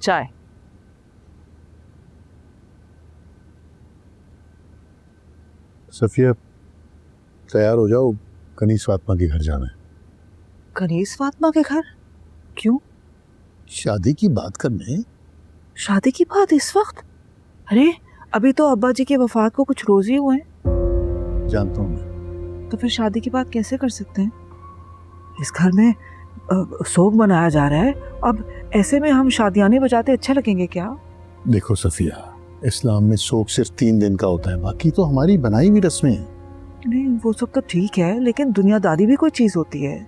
चाय। सफिया तैयार हो जाओ, कनीस फातिमा के घर जाना है। कनीस फातिमा के घर? क्यों? शादी की बात करने। शादी की बात इस वक्त? अरे अभी तो अब्बा जी के वफात को कुछ रोज ही हुए हैं। जानता हूँ मैं। तो फिर शादी की बात कैसे कर सकते हैं? इस घर में सोग मनाया जा रहा है, अब ऐसे में हम शादियां नहीं बजाते अच्छा लगेंगे क्या? देखो सफिया, इस्लाम में सोग सिर्फ 3 दिन का होता है, बाकी तो हमारी बनाई हुई रस्में हैं। नहीं वो सब तो ठीक है, लेकिन दुनियादारी भी कोई चीज होती है।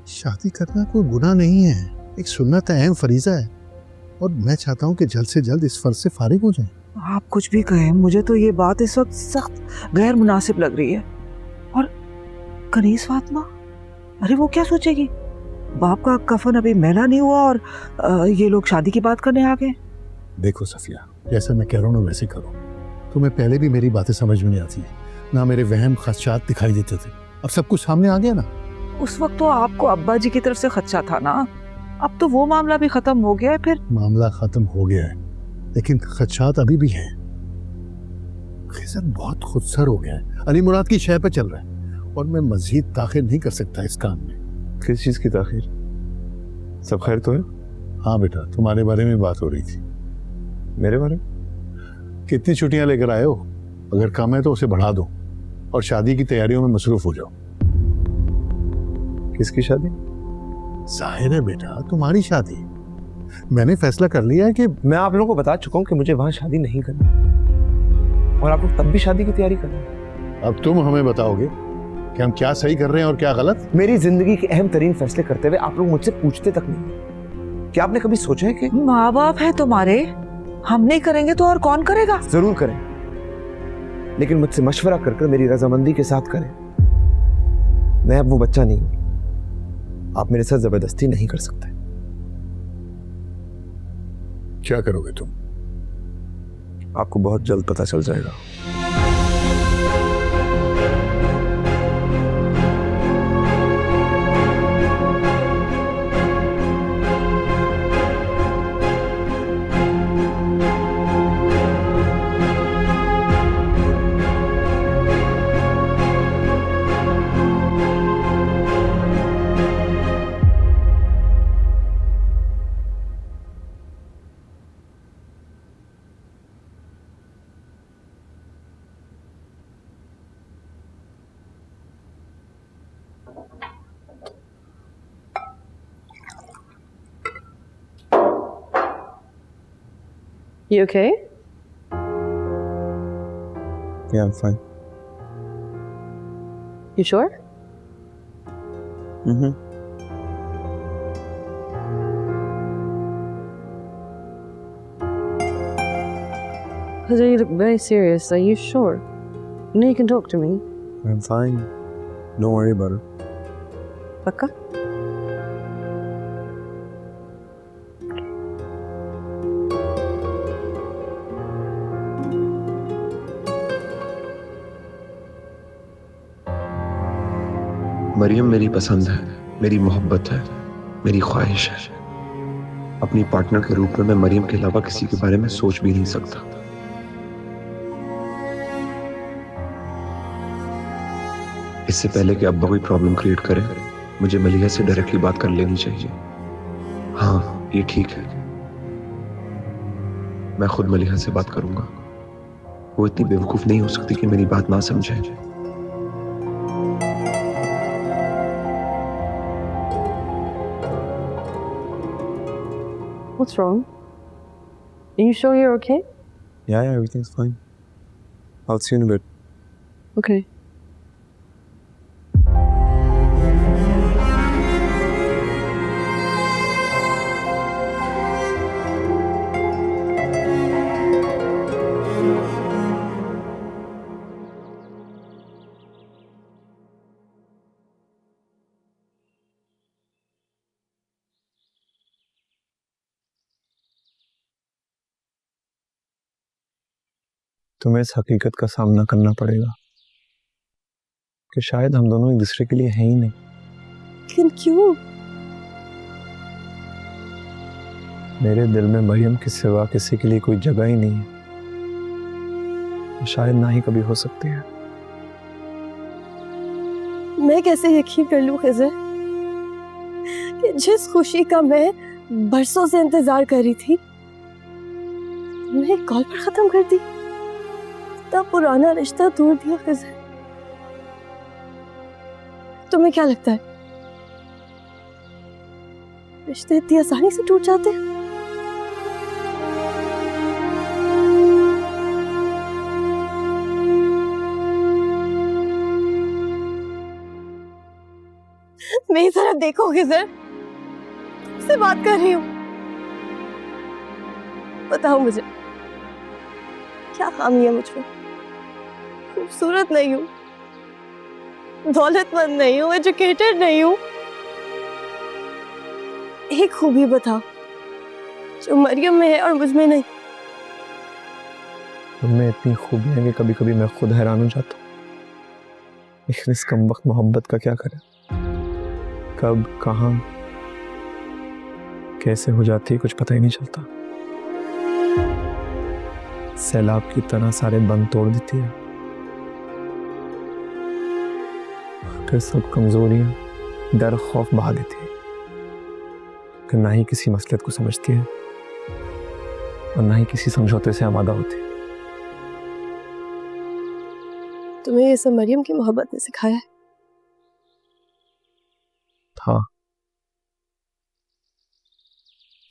शादी करना कोई गुनाह नहीं है, एक सुन्नत है, अहम फरीजा है, और मैं चाहता हूँ कि जल्द से जल्द इस फर्ज से फारिग हो जाए। आप कुछ भी कहें, मुझे तो ये बात इस वक्त सख्त गैर मुनासिब लग रही है। और कनीस फातिमा, अरे वो क्या सोचेगी? बाप का कफन अभी मैला नहीं हुआ और ये लोग शादी की बात करने आ गए। देखो सफिया, जैसा मैं कह रहा हूँ ना वैसे करो। तुम्हें पहले भी मेरी बातें समझ में नहीं आती है, ना मेरे वहम खदशात दिखाई देते थे, अब सब कुछ सामने आ गया ना। उस वक्त तो आपको अब्बा जी की तरफ से खदशा था ना, अब तो वो मामला भी खत्म हो गया है। फिर मामला खत्म हो गया है, लेकिन खदशात अभी भी हैं। खिजर बहुत खुदसर हो गया है, अली मुराद की शय पे चल रहा है, और मैं मजीद ताखिर नहीं कर सकता इस काम में। किस चीज की ताखिर? सब खैर तो है? हाँ बेटा, तुम्हारे बारे में बात हो रही थी। मेरे बारे में? कितनी छुट्टियां लेकर आए हो? अगर कम है तो उसे बढ़ा दो और शादी की तैयारियों में मसरूफ हो जाओ। किसकी शादी? जाहिर है बेटा, तुम्हारी शादी। मैंने फैसला कर लिया है कि मैं आप लोगों को बता चुका हूँ कि मुझे वहां शादी नहीं करनी, और आप लोग तब भी शादी की तैयारी कर रहे हैं। अब तुम हमें बताओगे कि हम क्या सही कर रहे हैं और क्या गलत। मेरी जिंदगी के अहम तरीन फैसले करते हुए आप लोग मुझसे पूछते तक नहीं। क्या आपने कभी सोचा है कि माँ बाप है तुम्हारे, हम नहीं करेंगे तो और कौन करेगा? जरूर करें, लेकिन मुझसे मशवरा कर मेरी रजामंदी के साथ करें। मैं अब वो बच्चा नहीं हूं, आप मेरे साथ जबरदस्ती नहीं कर सकते। क्या करोगे तुम? आपको बहुत जल्द पता चल जाएगा। You okay? Yeah, I'm fine. You sure? Mm-hmm. Because you look very serious. Are you sure? You know you can talk to me. I'm fine. Don't worry about it. Paka? Maryam मेरी पसंद है, मेरी मोहब्बत है, मेरी ख्वाहिश है। अपनी पार्टनर के रूप में मैं मरियम के अलावा किसी के बारे में सोच भी नहीं सकता। इससे पहले कि अब्बा कोई प्रॉब्लम क्रिएट करे, मुझे मलिहा से डायरेक्टली बात कर लेनी चाहिए। हाँ, ये ठीक है, मैं खुद मलिहा से बात करूंगा। वो इतनी बेवकूफ नहीं हो सकती कि मेरी बात ना समझे। What's wrong? Are you sure you're okay? Yeah, everything's fine. I'll see you in a bit. Okay. तुम्हें इस हकीकत का सामना करना पड़ेगा कि शायद हम दोनों एक दूसरे के लिए हैं ही नहीं। लेकिन क्यों? मेरे दिल में मरियम के सिवा किसी के लिए कोई जगह ही नहीं है, शायद ना ही कभी हो सकती है। मैं कैसे यकीन कर लूं खिज़र कि जिस खुशी का मैं बरसों से इंतजार कर रही थी तुमने एक कॉल पर खत्म कर दी, इतना पुराना रिश्ता तोड़ दिया खिज़र। तुम्हें क्या लगता है रिश्ते इतनी आसानी से टूट जाते हैं? मेरी तरफ देखो खिज़र, तुमसे बात कर रही हूँ। बताओ मुझे क्या खामी है मुझ में? खूबसूरत नहीं हूँ, दौलतमंद नहीं हूँ, एजुकेटेड नहीं हूँ। एक खूबी बताओ जो मरियम में है और मुझ में नहीं। तुममें इतनी खूबियां हैं कि कभी कभी मैं खुद हैरान हो जाता हूँ, लेकिन इस कम वक्त मोहब्बत का क्या करें? कब कहाँ कैसे हो जाती है कुछ पता ही नहीं चलता। सैलाब की तरह सारे बंद तोड़ देती है, फिर सब कमजोरियां डर खौफ बहा देती है, कि ना ही किसी मसलहत को समझती है और ना ही किसी समझौते से आमादा होती है। तुम्हें ये सब मरियम की मोहब्बत ने सिखाया है? हाँ,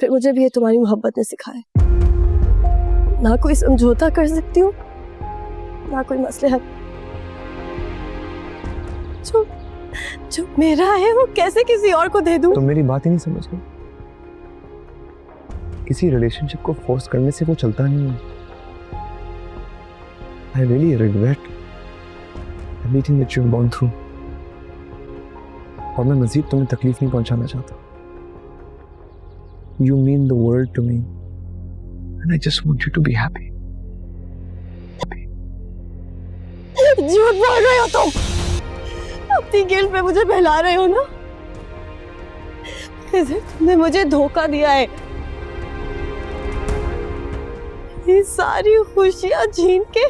फिर मुझे भी ये तुम्हारी मोहब्बत ने सिखाया है। ना कोई समझौता कर सकती हूँ, ना कोई मसलहत। जो मेरा है वो कैसे किसी और को दे दूं? तुम मेरी बात ही नहीं समझ रही। किसी रिलेशनशिप को फोर्स करने से वो चलता नहीं है। I really regret everything that you've gone through. और मैं मजीद तुम्हें तकलीफ नहीं पहुंचाना चाहता। You mean the world to me, and I just want you to be happy. झूठ बोल रहे हो तुम, अपनी गिल्ट पे मुझे बहला रहे हो ना? खिज़र, तुमने मुझे धोखा दिया है। ये सारी खुशियां छीन के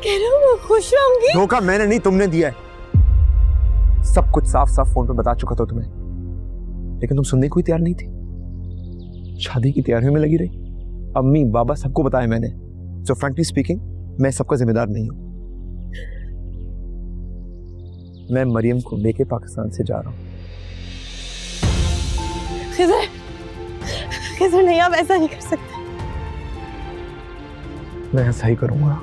कह रहे हो मैं खुश रहूंगी? धोखा मैंने नहीं, तुमने दिया है। सब कुछ साफ साफ फोन पे बता चुका था तुम्हें, लेकिन तुम सुनने को ही तैयार नहीं थी। शादी की तैयारियों में लगी रही, अम्मी बाबा सबको बताया मैंने। सो फ्रैंकली स्पीकिंग, मैं सबका जिम्मेदार नहीं हूं। मैं मरियम को लेके पाकिस्तान से जा रहा हूं। खिज़र, खिज़र नहीं, आप ऐसा नहीं कर सकते। मैं ऐसा ही करूंगा।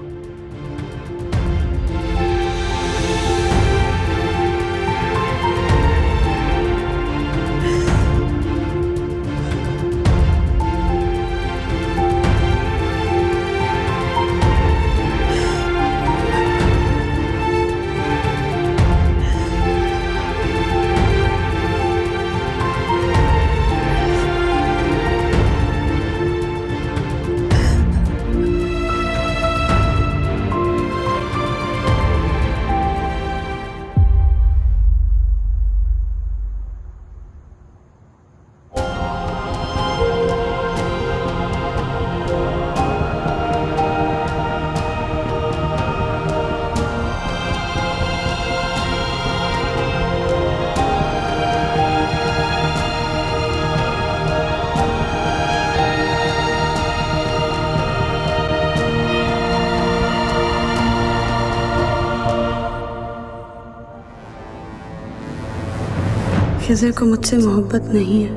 खिज़र को मुझसे मोहब्बत नहीं है,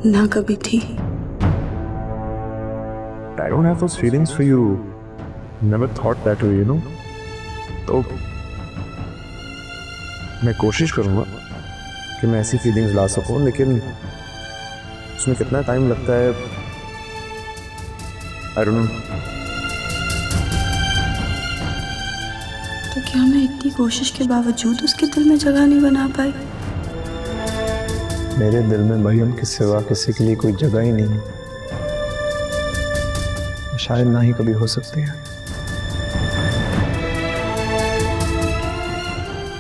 ना कभी थी। I don't have those feelings for you. Never thought that way, you know. तो मैं कोशिश करूंगा कि मैं ऐसी फीलिंग्स ला सकूं, लेकिन उसमें कितना टाइम लगता है I don't know. तो क्या मैं इतनी कोशिश के बावजूद उसके दिल में जगह नहीं बना पाई? मेरे दिल में मरियम के सिवा किसी के लिए कोई जगह ही नहीं है, शायद ना ही कभी हो सकती है।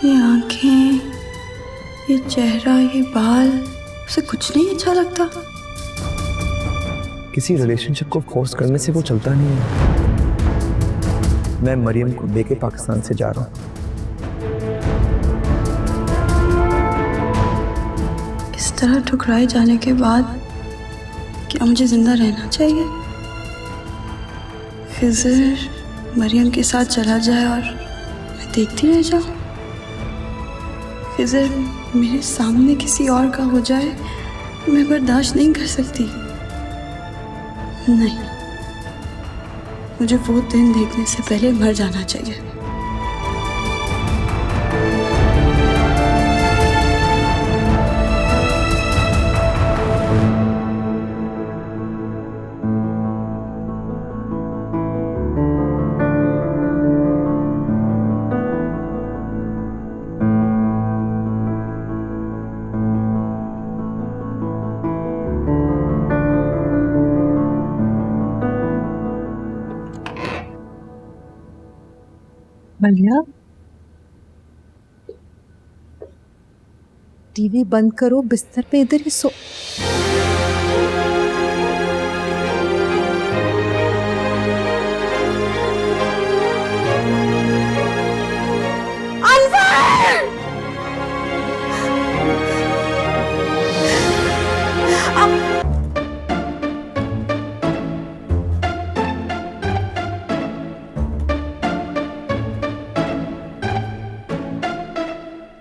ये आंखें, ये चेहरा, ये बाल, उसे कुछ नहीं अच्छा लगता। किसी रिलेशनशिप को फोर्स करने से वो चलता नहीं है। मैं मरियम को लेके पाकिस्तान से जा रहा हूँ। इस तरह ठुकराए जाने के बाद क्या मुझे जिंदा रहना चाहिए? खिज़र मरियम के साथ चला जाए और मैं देखती रह जाऊं? खिज़र मेरे सामने किसी और का हो जाए, मैं बर्दाश्त नहीं कर सकती। नहीं, मुझे वो दिन देखने से पहले मर जाना चाहिए। मलिया, टीवी बंद करो, बिस्तर पे इधर ही सो।